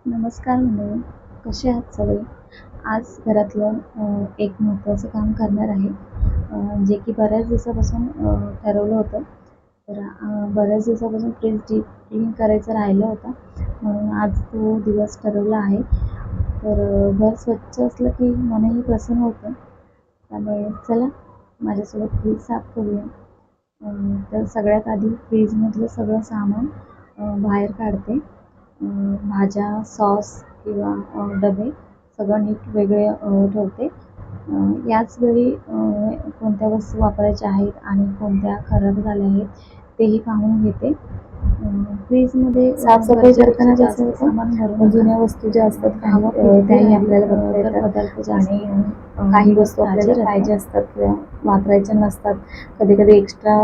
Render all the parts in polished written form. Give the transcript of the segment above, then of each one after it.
नमस्कार मंडळी, कसे आहात सगळे? आज घरातलं एक महत्त्वाचं काम करणार आहे, जे की बऱ्याच दिवसापासून ठरवलं होतं. तर बऱ्याच दिवसापासून फ्रीज डीप क्लीन करायचं राहिलं होतं, म्हणून आज तो दिवस ठरवला आहे. तर घर स्वच्छ असलं की मनही प्रसन्न होतं. त्यामुळे चला माझ्यासोबत फ्रीज साफ करूया. तर सगळ्यात आधी फ्रीजमधलं सगळं सामान बाहेर काढते. भाज्या, सॉस किंवा डबे सगळं नीट वेगळे ठेवते. याच वेळी कोणत्या वस्तू वापरायच्या आहेत आणि कोणत्या खराब झाल्या आहेत तेही पाहून घेते. फ्रीजमध्ये साफसफाई करताना जास्त कसं सामान होतं, भरून जुन्या वस्तू ज्या असतात त्याही त्याही आपल्याला बघता तर येतात पदार्थ जास्त आणि काही वस्तू आपल्याला ताजे पाहिजे राहतात. असतात किंवा वापरायच्या नसतात. कधी कधी एक्स्ट्रा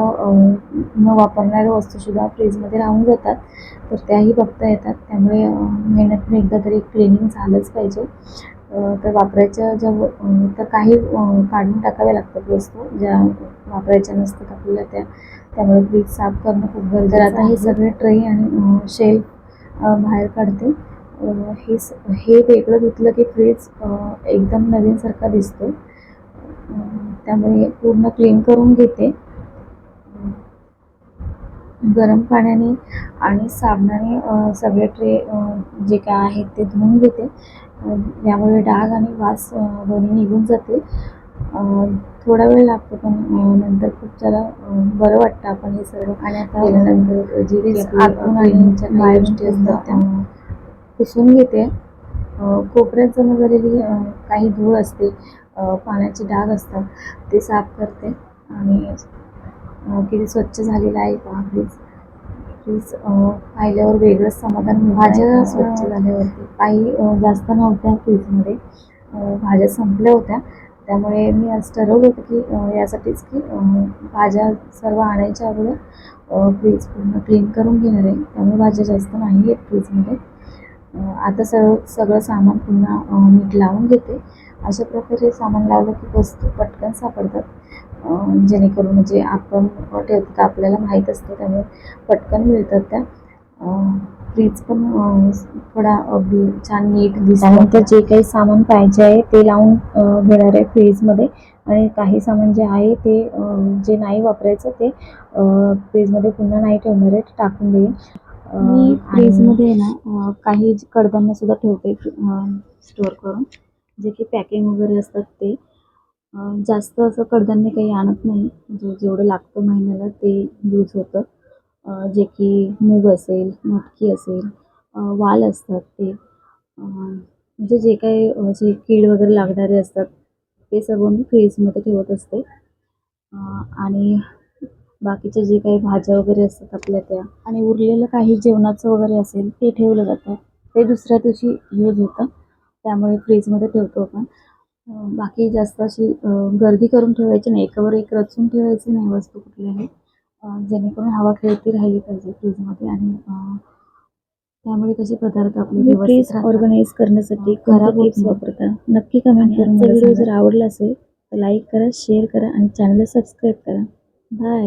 न वापरणाऱ्या वस्तूसुद्धा फ्रीजमध्ये राहून जातात, तर त्याही बघता येतात. त्यामुळे महिन्यातून एकदा तरी क्लिनिंग झालंच पाहिजे. तर वापरायच्या ज्या तर काही काढून टाकाव्या लागतात वस्तू ज्या वापरायच्या नसतात आपल्याला त्यामुळे फ्रीज साफ करणं खूप तर गरजेचं आता हे आहे. सगळे ट्रे आणि शेल्फ बाहेर काढते. हे वेगळं धुतलं की फ्रीज एकदम नवीनसारखा दिसतो. त्यामुळे पूर्ण क्लीन करून घेते. गरम पाण्याने आणि साबणाने सगळे ट्रे जे काय आहेत ते धुवून घेते. यामुळे डाग आणि वास दोन्ही निघून जातील. थोडा वेळ लागतो, पण नंतर खूप त्याला बरं वाटतं आपण हे सर्व. आणि आता केल्यानंतर जी आतून आणि बाहेर गोष्टी असतात त्या पुसून घेते. कोपऱ्यात जमा झालेली काही धूळ असते, पाण्याचे डाग असतात, ते साफ करते. आणि किती स्वच्छ झालेलं आहे पहा फ्रीज. फ्रीज पाहिल्यावर वेगळंच समाधान. भाज्या स्वच्छ झाल्यावरती काही जास्त नव्हत्या फ्रीजमध्ये, भाज्या संपल्या होत्या. त्यामुळे मी आज ठरवलं होतं की यासाठीच की भाज्या सर्व आणायच्या अगोदर फ्रीज पूर्ण क्लीन करून घेणार आहे. त्यामुळे भाज्या जास्त नाही आहेत फ्रीजमध्ये. आता सगळं सामान पुन्हा मीठ लावून घेते. अशा प्रकारे सामान लावलं की वस्तू पटकन सापडतात. जेणेकरून म्हणजे आपण ठेवतो तर आपल्याला माहीत असतं, त्यामुळे पटकन मिळतात त्या. फ्रीज पण थोडा अगदी छान नीट दिसतं. त्यानंतर जे काही सामान पाहिजे आहे ते लावून घेणार आहे फ्रीजमध्ये. आणि काही सामान जे आहे ते जे नाही वापरायचं ते फ्रीजमध्ये पुन्हा नाही ठेवणार आहे, टाकून देईन. मी फ्रीजमध्ये ना काही कडधान्य सुद्धा ठेवते स्टोअर करून, जे की पॅकिंग वगैरे असतात ते. जास्त असं कडधान्य काही आणत नाही, म्हणजे जेवढं लागतं महिन्याला ते यूज होतं. जे की मूग असेल, मटकी असेल, वाल असतात ते, म्हणजे जे काही असे कीड वगैरे लागणारे असतात ते सर्व मी फ्रीजमध्ये ठेवत असते. आणि बाकीचे जे काही भाज्या वगैरे असतात आपल्या त्या, आणि उरलेलं काही जेवणाचं वगैरे असेल ते ठेवलं जातं, ते दुसऱ्या दिवशी यूज होतं. त्यामुळे फ्रीजमध्ये ठेवतो आपण. बाकी जास्त अशी गर्दी करून ठेवायची नाही, एकावर एक रचून ठेवायची नाही वस्तू कुठल्याही, जेणेकरून हवा खेळती राहिली पाहिजे फ्रीजमध्ये. आणि त्यामुळे कसे पदार्थ आपले फ्रीज ऑर्गनाईज करण्यासाठी खराब टिप्स वापरता नक्की कमेंट करून. व्हिडिओ जर आवडला असेल तर लाईक करा, शेअर करा आणि चॅनलला सबस्क्राईब करा. बाय.